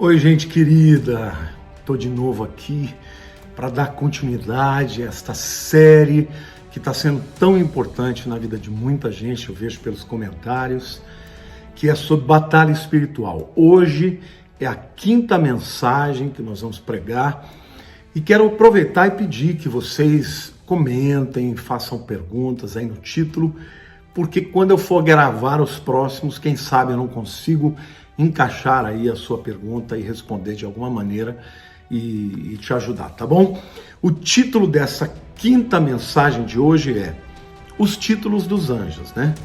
Oi, gente querida, estou de novo aqui para dar continuidade a esta série que está sendo tão importante na vida de muita gente, eu vejo pelos comentários, que é sobre batalha espiritual. Hoje é a quinta mensagem que nós vamos pregar e quero aproveitar e pedir que vocês comentem, façam perguntas aí no título, porque quando eu for gravar os próximos, quem sabe eu não consigo encaixar aí a sua pergunta e responder de alguma maneira e te ajudar, tá bom? O título dessa quinta mensagem de hoje é Os Títulos dos Anjos, né?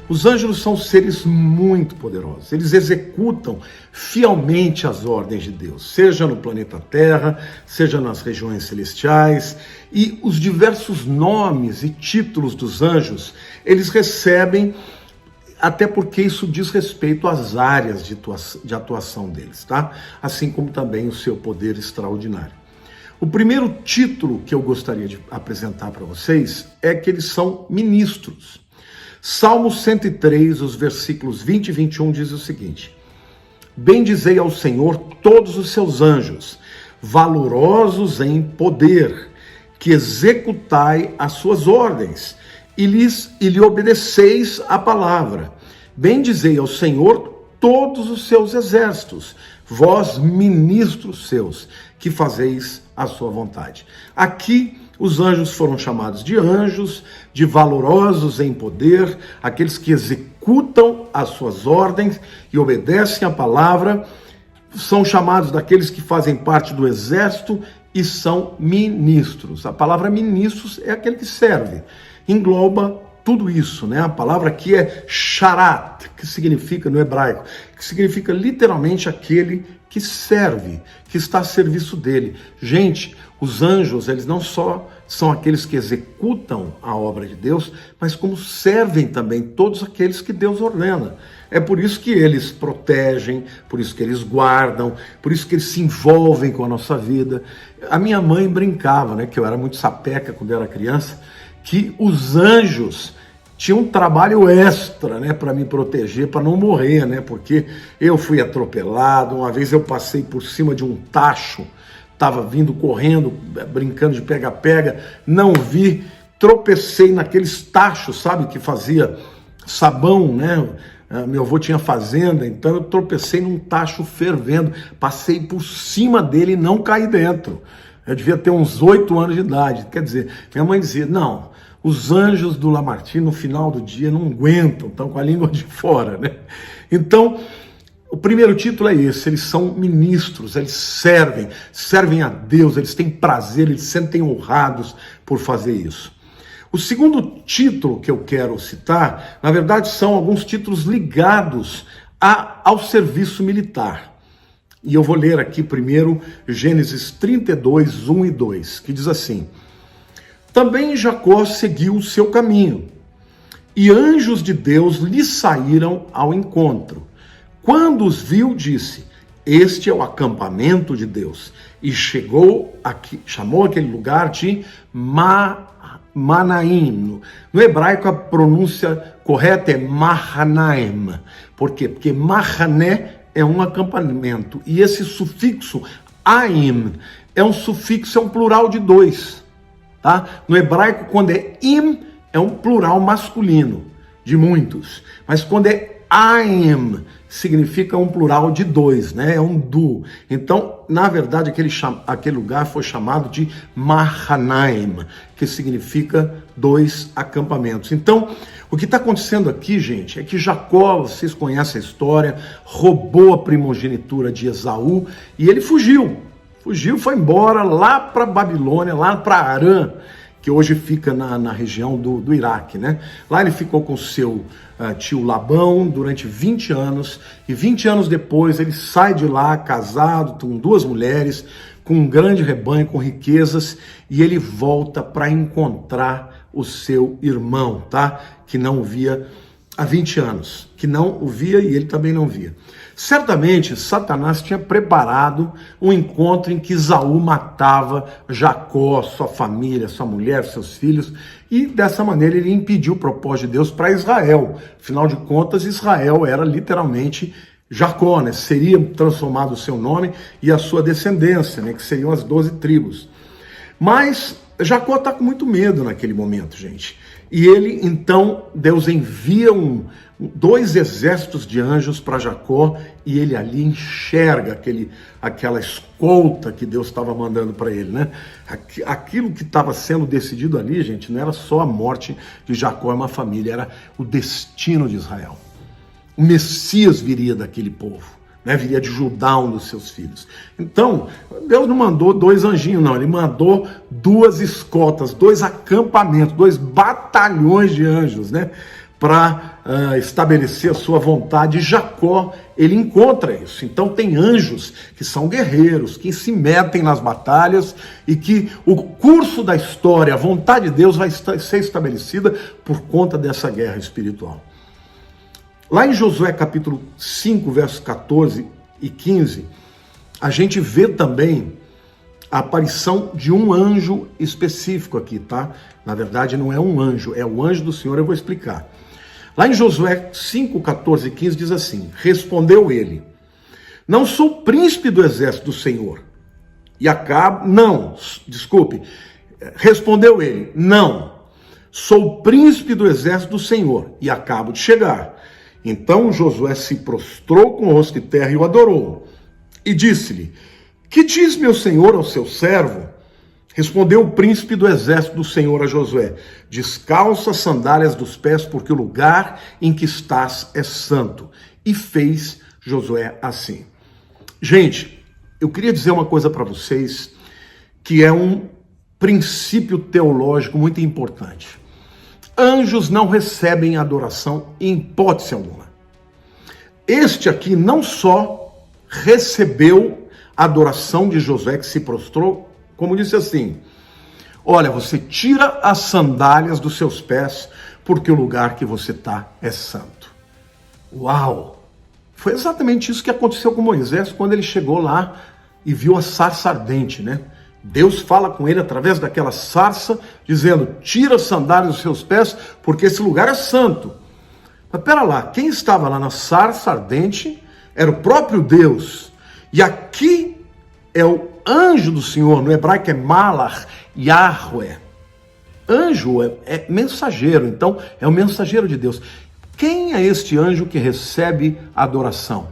Os anjos são seres muito poderosos, eles executam fielmente as ordens de Deus, seja no planeta Terra, seja nas regiões celestiais, e os diversos nomes e títulos dos anjos, eles recebem, até porque isso diz respeito às áreas de atuação deles, tá? Assim como também o seu poder extraordinário. O primeiro título que eu gostaria de apresentar para vocês é que eles são ministros. Salmo 103, os versículos 20 e 21 diz o seguinte: Bendizei ao Senhor todos os seus anjos, valorosos em poder, que executai as suas ordens, e lhe obedeceis a palavra. Bendizei ao Senhor todos os seus exércitos, vós ministros seus, que fazeis a sua vontade. Aqui os anjos foram chamados de anjos, de valorosos em poder, aqueles que executam as suas ordens e obedecem a palavra, são chamados daqueles que fazem parte do exército e são ministros. A palavra ministros é aquele que serve, engloba tudo isso, né? A palavra aqui é sharat, que significa no hebraico, que significa literalmente aquele que serve, que está a serviço dele. Gente, os anjos, eles não só são aqueles que executam a obra de Deus, mas como servem também todos aqueles que Deus ordena. É por isso que eles protegem, por isso que eles guardam, por isso que eles se envolvem com a nossa vida. A minha mãe brincava, né, que eu era muito sapeca quando eu era criança, que os anjos tinham um trabalho extra, né, para me proteger, para não morrer, né, porque eu fui atropelado, uma vez eu passei por cima de um tacho, estava vindo correndo, brincando de pega-pega, não vi, tropecei naqueles tachos, sabe, que fazia sabão, né, meu avô tinha fazenda, então eu tropecei num tacho fervendo, passei por cima dele e não caí dentro. Eu devia ter uns 8 anos de idade, quer dizer, minha mãe dizia, não, os anjos do Lamartine no final do dia não aguentam, estão com a língua de fora, né? Então, o primeiro título é esse, eles são ministros, eles servem a Deus, eles têm prazer, eles se sentem honrados por fazer isso. O segundo título que eu quero citar, na verdade, são alguns títulos ligados ao serviço militar. E eu vou ler aqui primeiro Gênesis 32, 1 e 2, que diz assim: Também Jacó seguiu o seu caminho, e anjos de Deus lhe saíram ao encontro. Quando os viu, disse: Este é o acampamento de Deus. E chamou aquele lugar de Manaim. No hebraico a pronúncia correta é Mahanaim. Por quê? Porque Mahané é um acampamento. E esse sufixo Aim é um sufixo, é um plural de 2. Tá? No hebraico, quando é im, é um plural masculino, de muitos. Mas quando é aim, significa um plural de 2, né? É um du. Então, na verdade, aquele lugar foi chamado de Mahanaim, que significa 2 acampamentos. Então, o que está acontecendo aqui, gente, é que Jacó, vocês conhecem a história, roubou a primogenitura de Esaú e ele fugiu. Foi embora lá para Babilônia, lá para Arã, que hoje fica na região do Iraque, né? Lá ele ficou com seu tio Labão durante 20 anos, e 20 anos depois ele sai de lá casado com 2 mulheres, com um grande rebanho, com riquezas, e ele volta para encontrar o seu irmão, tá? Que não o via há 20 anos, que não o via e ele também não via. Certamente, Satanás tinha preparado um encontro em que Esaú matava Jacó, sua família, sua mulher, seus filhos, e dessa maneira ele impediu o propósito de Deus para Israel. Afinal de contas, Israel era literalmente Jacó, né, seria transformado o seu nome e a sua descendência, né, que seriam as 12 tribos. Mas Jacó está com muito medo naquele momento, gente. E ele, então, Deus envia dois exércitos de anjos para Jacó e ele ali enxerga aquela escolta que Deus estava mandando para ele, né? Aquilo que estava sendo decidido ali, gente, não era só a morte de Jacó e uma família, era o destino de Israel. O Messias viria daquele povo, né? Viria de Judá, um dos seus filhos. Então, Deus não mandou 2 anjinhos, não. Ele mandou 2 escoltas, 2 acampamentos, 2 batalhões de anjos, né? Para estabelecer a sua vontade. E Jacó, ele encontra isso. Então tem anjos que são guerreiros, que se metem nas batalhas e que o curso da história, a vontade de Deus vai ser estabelecida por conta dessa guerra espiritual. Lá em Josué capítulo 5, versos 14 e 15, a gente vê também a aparição de um anjo específico aqui, tá? Na verdade não é um anjo, é o anjo do Senhor, eu vou explicar. Lá em Josué 5, 14 e 15 diz assim: respondeu ele, não sou príncipe do exército do Senhor. Respondeu ele, não, sou príncipe do exército do Senhor e acabo de chegar. Então Josué se prostrou com o rosto em terra e o adorou. E disse-lhe, que diz meu senhor ao seu servo? Respondeu o príncipe do exército do Senhor a Josué, descalça as sandálias dos pés, porque o lugar em que estás é santo. E fez Josué assim. Gente, eu queria dizer uma coisa para vocês, que é um princípio teológico muito importante. Anjos não recebem adoração em hipótese alguma. Este aqui não só recebeu a adoração de Josué, que se prostrou, como disse assim, olha, você tira as sandálias dos seus pés, porque o lugar que você está é santo. Uau! Foi exatamente isso que aconteceu com Moisés, quando ele chegou lá e viu a sarça ardente, né? Deus fala com ele através daquela sarça, dizendo, tira as sandálias dos seus pés, porque esse lugar é santo. Mas pera lá, quem estava lá na sarça ardente era o próprio Deus. E aqui é o anjo do Senhor, no hebraico é Malach Yahweh. Anjo é mensageiro, então é o mensageiro de Deus. Quem é este anjo que recebe a adoração?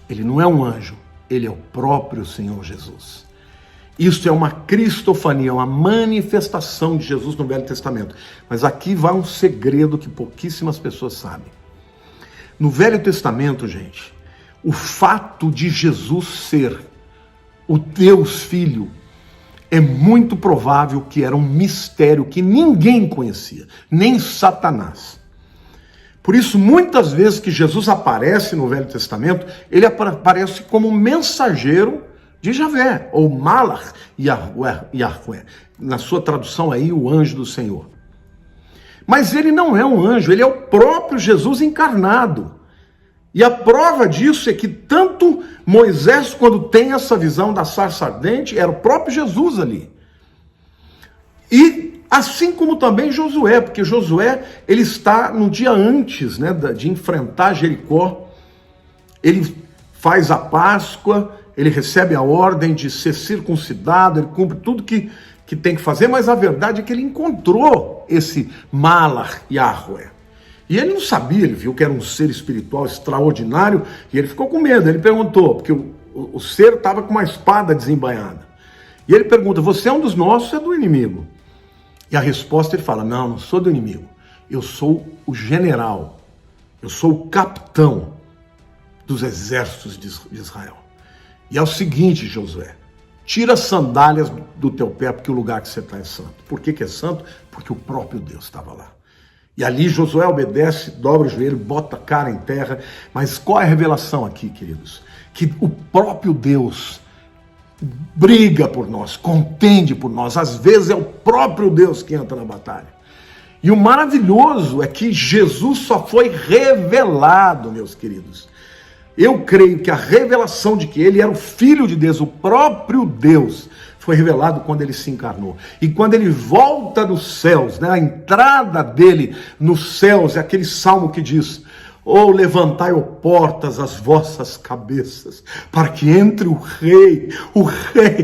Ele não é um anjo, ele é o próprio Senhor Jesus. Isso é uma cristofania, uma manifestação de Jesus no Velho Testamento. Mas aqui vai um segredo que pouquíssimas pessoas sabem. No Velho Testamento, gente, o fato de Jesus ser o Deus Filho é muito provável que era um mistério que ninguém conhecia, nem Satanás. Por isso, muitas vezes que Jesus aparece no Velho Testamento, ele aparece como mensageiro de Javé, ou Malach Yahweh, na sua tradução aí, o anjo do Senhor. Mas ele não é um anjo, ele é o próprio Jesus encarnado. E a prova disso é que tanto Moisés, quando tem essa visão da sarça ardente, era o próprio Jesus ali. E assim como também Josué, porque Josué, ele está no dia antes, né, de enfrentar Jericó, ele faz a Páscoa, ele recebe a ordem de ser circuncidado, ele cumpre tudo que tem que fazer, mas a verdade é que ele encontrou esse Malach Yahweh. E ele não sabia, ele viu que era um ser espiritual extraordinário, e ele ficou com medo, ele perguntou, porque o ser estava com uma espada desembainhada. E ele pergunta, você é um dos nossos ou é do inimigo? E a resposta ele fala, não sou do inimigo, eu sou o general, eu sou o capitão dos exércitos de Israel. E é o seguinte, Josué, tira as sandálias do teu pé, porque o lugar que você está é santo. Por que é santo? Porque o próprio Deus estava lá. E ali Josué obedece, dobra o joelho, bota a cara em terra. Mas qual é a revelação aqui, queridos? Que o próprio Deus briga por nós, contende por nós. Às vezes é o próprio Deus que entra na batalha. E o maravilhoso é que Jesus só foi revelado, meus queridos. Eu creio que a revelação de que ele era o Filho de Deus, o próprio Deus, foi revelado quando ele se encarnou. E quando ele volta dos céus, né, a entrada dele nos céus, é aquele salmo que diz, Oh, levantai, ó portas, as vossas cabeças, para que entre o Rei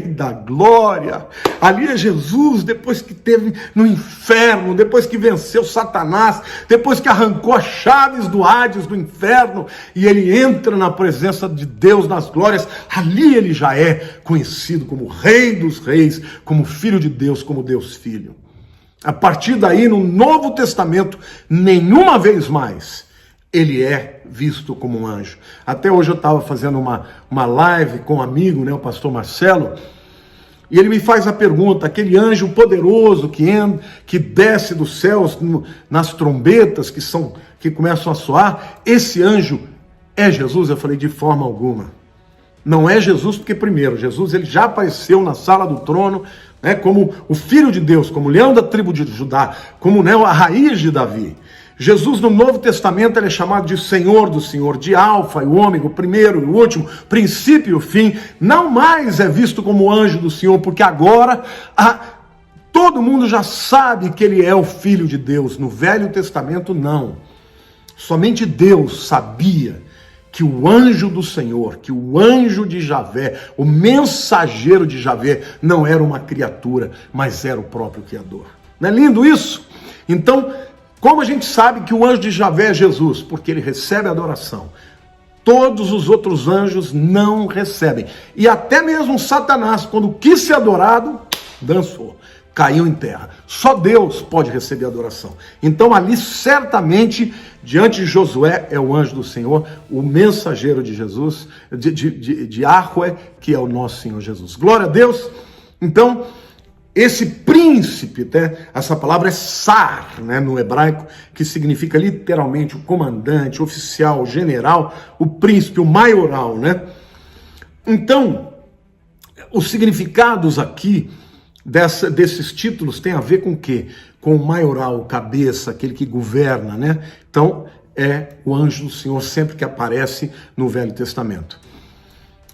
da glória. Ali é Jesus, depois que esteve no inferno, depois que venceu Satanás, depois que arrancou as chaves do Hades, do inferno, e ele entra na presença de Deus nas glórias. Ali ele já é conhecido como Rei dos Reis, como Filho de Deus, como Deus Filho. A partir daí, no Novo Testamento, nenhuma vez mais ele é visto como um anjo. Até hoje eu estava fazendo uma live com um amigo, né, o pastor Marcelo, e ele me faz a pergunta: aquele anjo poderoso que desce dos céus nas trombetas que começam a soar, esse anjo é Jesus? Eu falei: de forma alguma. Não é Jesus, porque primeiro, Jesus ele já apareceu na sala do trono, né, como o Filho de Deus, como o leão da tribo de Judá, como, né, a raiz de Davi. Jesus no Novo Testamento ele é chamado de Senhor do Senhor, de Alfa e o Ômega, o primeiro e o último, princípio e o fim. Não mais é visto como anjo do Senhor, porque agora todo mundo já sabe que ele é o Filho de Deus. No Velho Testamento não. Somente Deus sabia que o anjo do Senhor, que o anjo de Javé, o mensageiro de Javé, não era uma criatura, mas era o próprio Criador. Não é lindo isso? Então, como a gente sabe que o anjo de Javé é Jesus? Porque ele recebe adoração. Todos os outros anjos não recebem. E até mesmo Satanás, quando quis ser adorado, dançou, caiu em terra. Só Deus pode receber adoração. Então ali certamente, diante de Josué, é o anjo do Senhor, o mensageiro de Jesus, de Yahweh, que é o nosso Senhor Jesus. Glória a Deus. Então, esse príncipe, né, essa palavra é sar, né, no hebraico, que significa literalmente o comandante, o oficial, o general, o príncipe, o maioral, né? Então, os significados aqui desses títulos tem a ver com o quê? Com o maioral, o cabeça, aquele que governa, né? Então, é o anjo do Senhor sempre que aparece no Velho Testamento.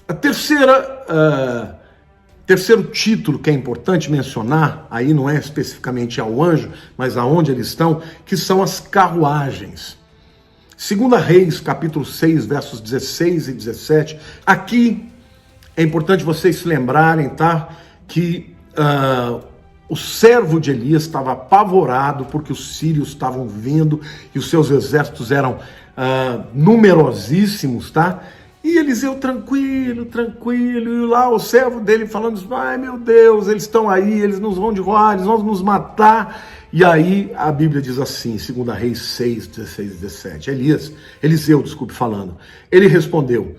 A terceiro título que é importante mencionar, aí não é especificamente ao anjo, mas aonde eles estão, que são as carruagens. 2 Reis, capítulo 6, versos 16 e 17. Aqui é importante vocês se lembrarem, tá? Que o servo de Elias estava apavorado porque os sírios estavam vindo e os seus exércitos eram numerosíssimos, tá? E Eliseu tranquilo, e lá o servo dele falando: ai meu Deus, eles estão aí, eles nos vão derrubar, eles vão nos matar. E aí a Bíblia diz assim, 2 Reis 6, 16 e 17, Eliseu, falando, ele respondeu: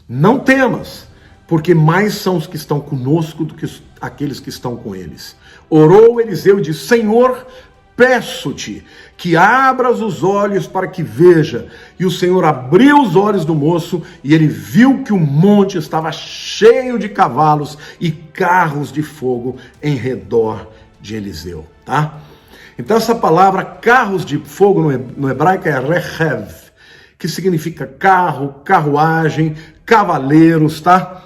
não temas, porque mais são os que estão conosco do que aqueles que estão com eles. Orou Eliseu e disse: Senhor, peço-te que abras os olhos para que veja. E o Senhor abriu os olhos do moço e ele viu que o monte estava cheio de cavalos e carros de fogo em redor de Eliseu, tá? Então essa palavra carros de fogo no hebraico é rechev, que significa carro, carruagem, cavaleiros, tá?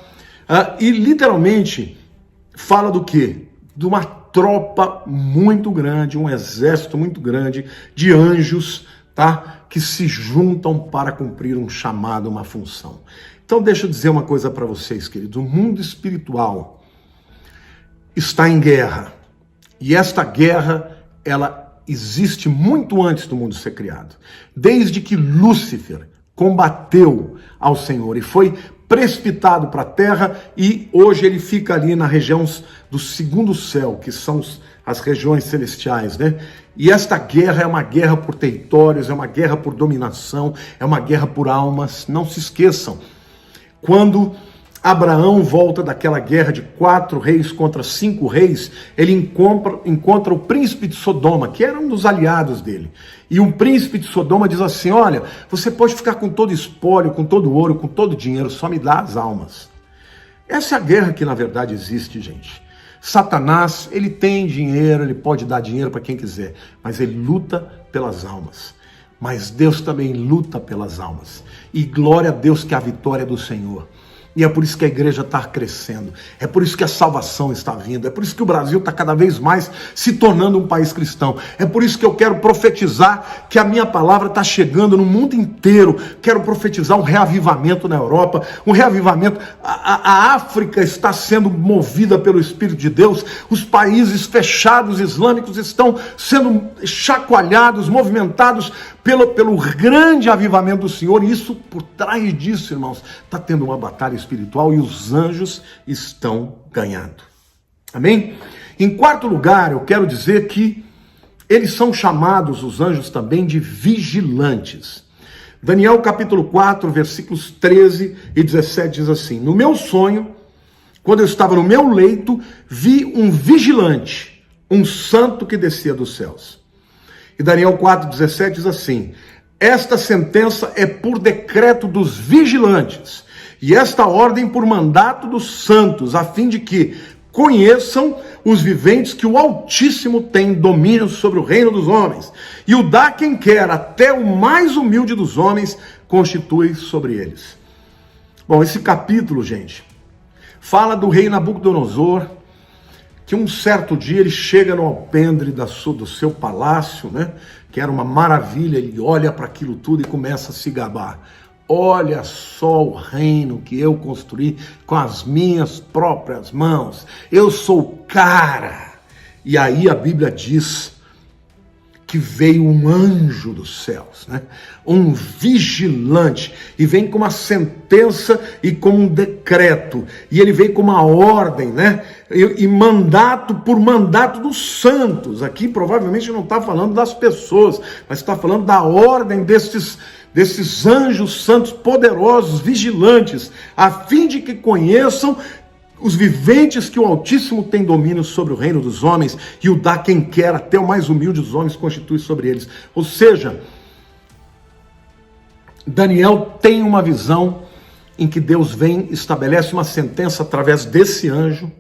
E literalmente fala do quê? De uma tropa muito grande, um exército muito grande de anjos, tá? Que se juntam para cumprir um chamado, uma função. Então deixa eu dizer uma coisa para vocês, queridos. O mundo espiritual está em guerra. E esta guerra, ela existe muito antes do mundo ser criado. Desde que Lúcifer combateu ao Senhor e foi precipitado para a terra, e hoje ele fica ali na região do segundo céu, que são as regiões celestiais, né? E esta guerra é uma guerra por territórios, é uma guerra por dominação, é uma guerra por almas. Não se esqueçam, quando Abraão volta daquela guerra de 4 reis contra 5 reis, ele encontra o príncipe de Sodoma, que era um dos aliados dele. E o príncipe de Sodoma diz assim: olha, você pode ficar com todo espólio, com todo ouro, com todo dinheiro, só me dá as almas. Essa é a guerra que na verdade existe, gente. Satanás, ele tem dinheiro, ele pode dar dinheiro para quem quiser, mas ele luta pelas almas. Mas Deus também luta pelas almas. E glória a Deus que a vitória é do Senhor. E é por isso que a igreja está crescendo, é por isso que a salvação está vindo, é por isso que o Brasil está cada vez mais se tornando um país cristão. É por isso que eu quero profetizar que a minha palavra está chegando no mundo inteiro. Quero profetizar um reavivamento na Europa, um reavivamento. A África está sendo movida pelo Espírito de Deus, os países fechados islâmicos estão sendo chacoalhados, movimentados pelo grande avivamento do Senhor. E isso, por trás disso, irmãos, está tendo uma batalha espiritual e os anjos estão ganhando. Amém? Em quarto lugar, eu quero dizer que eles são chamados, os anjos também, de vigilantes. Daniel capítulo 4, versículos 13 e 17 diz assim: no meu sonho, quando eu estava no meu leito, vi um vigilante, um santo que descia dos céus. E Daniel 4,17 diz assim: esta sentença é por decreto dos vigilantes, e esta ordem por mandato dos santos, a fim de que conheçam os viventes que o Altíssimo tem domínio sobre o reino dos homens, e o dá quem quer, até o mais humilde dos homens constitui sobre eles. Bom, esse capítulo, gente, fala do rei Nabucodonosor, que um certo dia ele chega no alpendre do seu palácio, né? Que era uma maravilha, ele olha para aquilo tudo e começa a se gabar. Olha só o reino que eu construí com as minhas próprias mãos. Eu sou o cara. E aí a Bíblia diz que veio um anjo dos céus, né? Um vigilante, e vem com uma sentença e com um decreto, e ele veio com uma ordem, né? E mandato por mandato dos santos. Aqui provavelmente não está falando das pessoas, mas está falando da ordem desses anjos santos poderosos, vigilantes, a fim de que conheçam os viventes que o Altíssimo tem domínio sobre o reino dos homens, e o dá quem quer, até o mais humilde dos homens constitui sobre eles. Ou seja, Daniel tem uma visão em que Deus vem, estabelece uma sentença através desse anjo,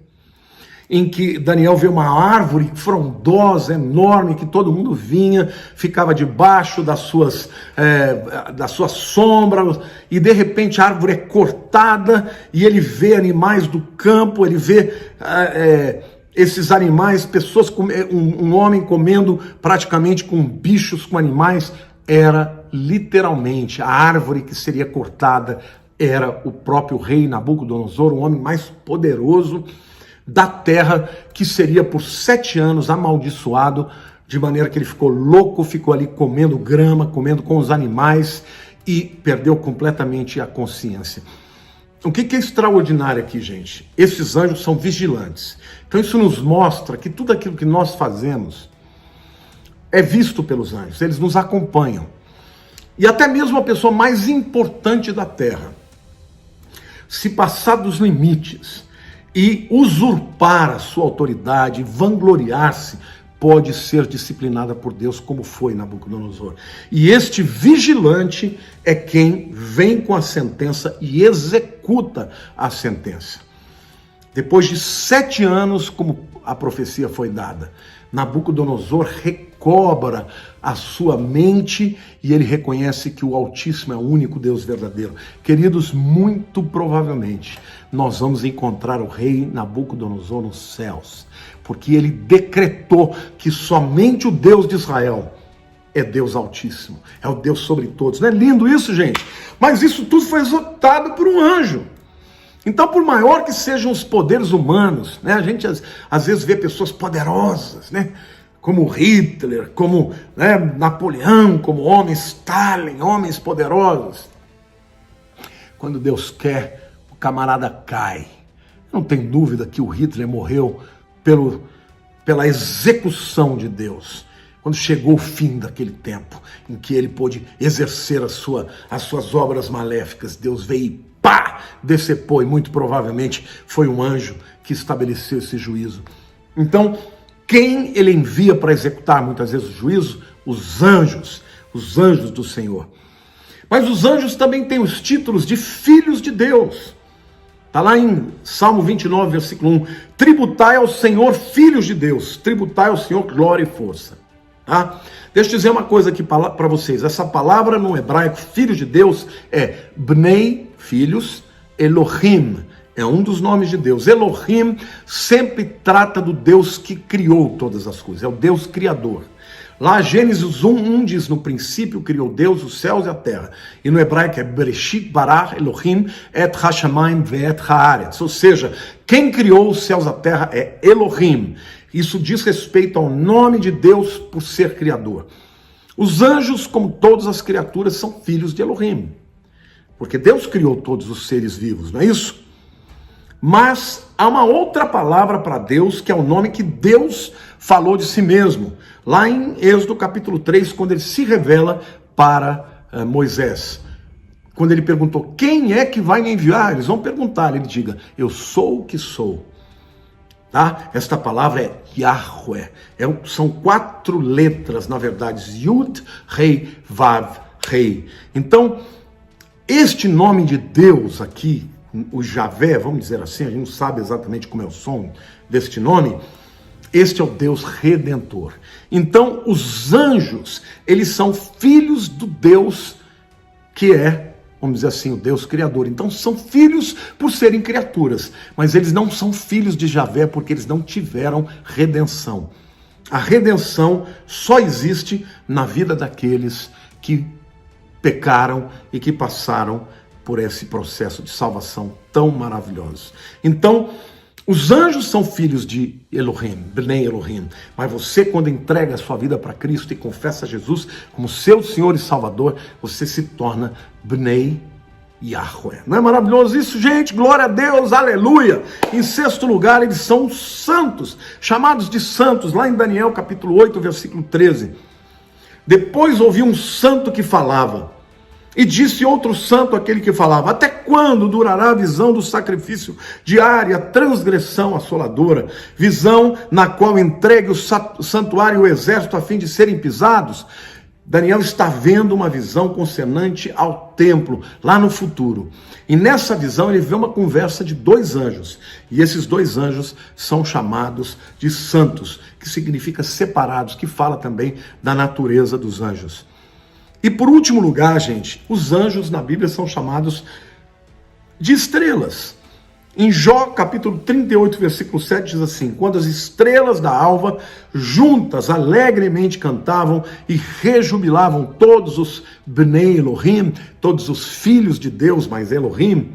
em que Daniel vê uma árvore frondosa, enorme, que todo mundo vinha, ficava debaixo da sua sombra, e de repente a árvore é cortada, e ele vê animais do campo, ele vê esses animais, pessoas, um homem comendo praticamente com bichos, com animais. Era literalmente a árvore que seria cortada, era o próprio rei Nabucodonosor, o homem mais poderoso da terra, que seria por 7 anos amaldiçoado, de maneira que ele ficou louco, ficou ali comendo grama, comendo com os animais, e perdeu completamente a consciência. O que é extraordinário aqui, gente? Esses anjos são vigilantes. Então isso nos mostra que tudo aquilo que nós fazemos é visto pelos anjos, eles nos acompanham. E até mesmo a pessoa mais importante da terra, se passar dos limites e usurpar a sua autoridade, vangloriar-se, pode ser disciplinada por Deus, como foi Nabucodonosor. E este vigilante é quem vem com a sentença e executa a sentença. Depois de 7 anos, como a profecia foi dada, Nabucodonosor recobra a sua mente e ele reconhece que o Altíssimo é o único Deus verdadeiro. Queridos, muito provavelmente nós vamos encontrar o rei Nabucodonosor nos céus, porque ele decretou que somente o Deus de Israel é Deus Altíssimo, é o Deus sobre todos. Não é lindo isso, gente? Mas isso tudo foi executado por um anjo. Então, por maior que sejam os poderes humanos, né, a gente às vezes vê pessoas poderosas, né, como Hitler, como Napoleão, como Stalin, homens poderosos. Quando Deus quer, o camarada cai. Não tem dúvida que o Hitler morreu pela execução de Deus, quando chegou o fim daquele tempo em que ele pôde exercer as suas obras maléficas. Deus veio e decepou, e muito provavelmente foi um anjo que estabeleceu esse juízo. Então, quem ele envia para executar muitas vezes o juízo? Os anjos do Senhor. Mas os anjos também têm os títulos de filhos de Deus. Está lá em Salmo 29, versículo 1. Tributai ao Senhor, filhos de Deus. Tributai ao Senhor glória e força. Tá? Deixa eu dizer uma coisa aqui para vocês. Essa palavra no hebraico, filhos de Deus, é bnei, filhos, Elohim é um dos nomes de Deus. Elohim sempre trata do Deus que criou todas as coisas, é o Deus criador. Lá Gênesis 1 diz, no princípio criou Deus os céus e a terra. E no hebraico é Bereshit barach Elohim et hashamayim ve'et haaretz. Ou seja, quem criou os céus e a terra é Elohim. Isso diz respeito ao nome de Deus por ser criador. Os anjos, como todas as criaturas, são filhos de Elohim. Porque Deus criou todos os seres vivos, não é isso? Mas há uma outra palavra para Deus, que é o nome que Deus falou de si mesmo. Lá em Êxodo capítulo 3, quando ele se revela para Moisés. Quando ele perguntou, quem é que vai me enviar? Eles vão perguntar, ele diga, eu sou o que sou. Tá? Esta palavra é Yahweh. São 4 letras, na verdade, Yud, Rei, Vav, Rei. Então, este nome de Deus aqui, o Javé, vamos dizer assim, a gente não sabe exatamente como é o som deste nome, este é o Deus Redentor. Então, os anjos, eles são filhos do Deus que é, vamos dizer assim, o Deus Criador. Então, são filhos por serem criaturas, mas eles não são filhos de Javé porque eles não tiveram redenção. A redenção só existe na vida daqueles que pecaram e que passaram por esse processo de salvação tão maravilhoso. Então, os anjos são filhos de Elohim, Bnei Elohim, mas você, quando entrega a sua vida para Cristo e confessa Jesus como seu Senhor e Salvador, você se torna Bnei Yahweh. Não é maravilhoso isso, gente? Glória a Deus, aleluia! Em 6º lugar, eles são os santos, chamados de santos, lá em Daniel capítulo 8, versículo 13. Depois ouvi um santo que falava, e disse outro santo aquele que falava, até quando durará a visão do sacrifício diário, a transgressão assoladora, visão na qual entregue o santuário e o exército a fim de serem pisados? Daniel está vendo uma visão concernente ao templo, lá no futuro. E nessa visão ele vê uma conversa de 2 anjos. E esses 2 anjos são chamados de santos, que significa separados, que fala também da natureza dos anjos. E por último lugar, gente, os anjos na Bíblia são chamados de estrelas. Em Jó, capítulo 38, versículo 7, diz assim, quando as estrelas da alva juntas alegremente cantavam e rejubilavam todos os Bnei Elohim, todos os filhos de Deus, mas Elohim.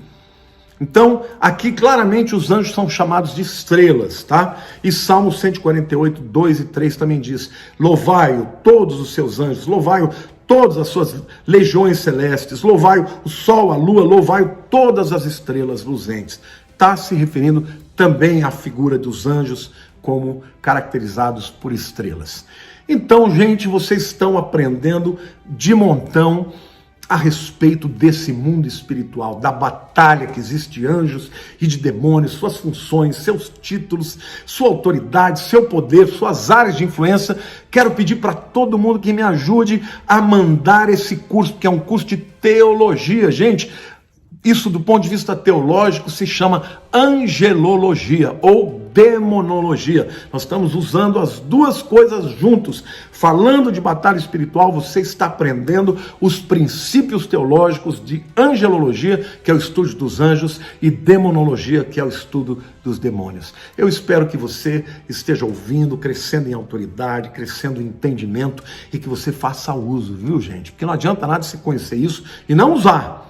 Então, aqui claramente os anjos são chamados de estrelas, tá? E Salmo 148, 2 e 3 também diz, louvai-o todos os seus anjos, louvai-o todas as suas legiões celestes, louvai o sol, a lua, louvai todas as estrelas luzentes. Está se referindo também à figura dos anjos como caracterizados por estrelas. Então, gente, vocês estão aprendendo de montão a respeito desse mundo espiritual, da batalha que existe de anjos e de demônios, suas funções, seus títulos, sua autoridade, seu poder, suas áreas de influência. Quero pedir para todo mundo que me ajude a mandar esse curso, que é um curso de teologia, gente. Isso, do ponto de vista teológico, se chama angelologia ou demonologia. Nós estamos usando as duas coisas juntos. Falando de batalha espiritual, você está aprendendo os princípios teológicos de angelologia, que é o estudo dos anjos, e demonologia, que é o estudo dos demônios. Eu espero que você esteja ouvindo, crescendo em autoridade, crescendo em entendimento, e que você faça uso, viu, gente? Porque não adianta nada você conhecer isso e não usar.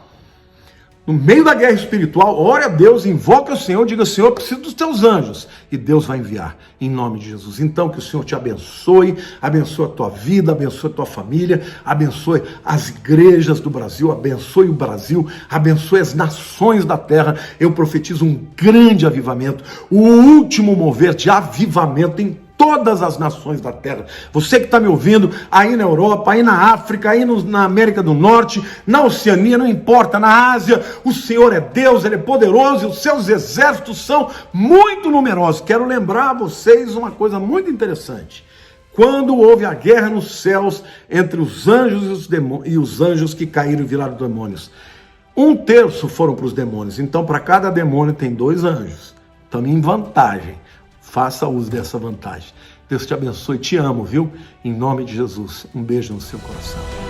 No meio da guerra espiritual, ore a Deus, invoque o Senhor, diga, Senhor, eu preciso dos teus anjos. E Deus vai enviar, em nome de Jesus. Então, que o Senhor te abençoe a tua vida, abençoe a tua família, abençoe as igrejas do Brasil, abençoe o Brasil, abençoe as nações da terra. Eu profetizo um grande avivamento, o último mover de avivamento em todas as nações da terra. Você que está me ouvindo aí na Europa, aí na África, aí na América do Norte, na Oceania, não importa, na Ásia, o Senhor é Deus, Ele é poderoso e os seus exércitos são muito numerosos. Quero lembrar a vocês uma coisa muito interessante. Quando houve a guerra nos céus entre os anjos e os anjos que caíram e viraram demônios, 1/3 foram para os demônios. Então, para cada demônio tem 2 anjos. Estamos em vantagem. Faça uso dessa vantagem. Deus te abençoe, te amo, viu? Em nome de Jesus. Um beijo no seu coração.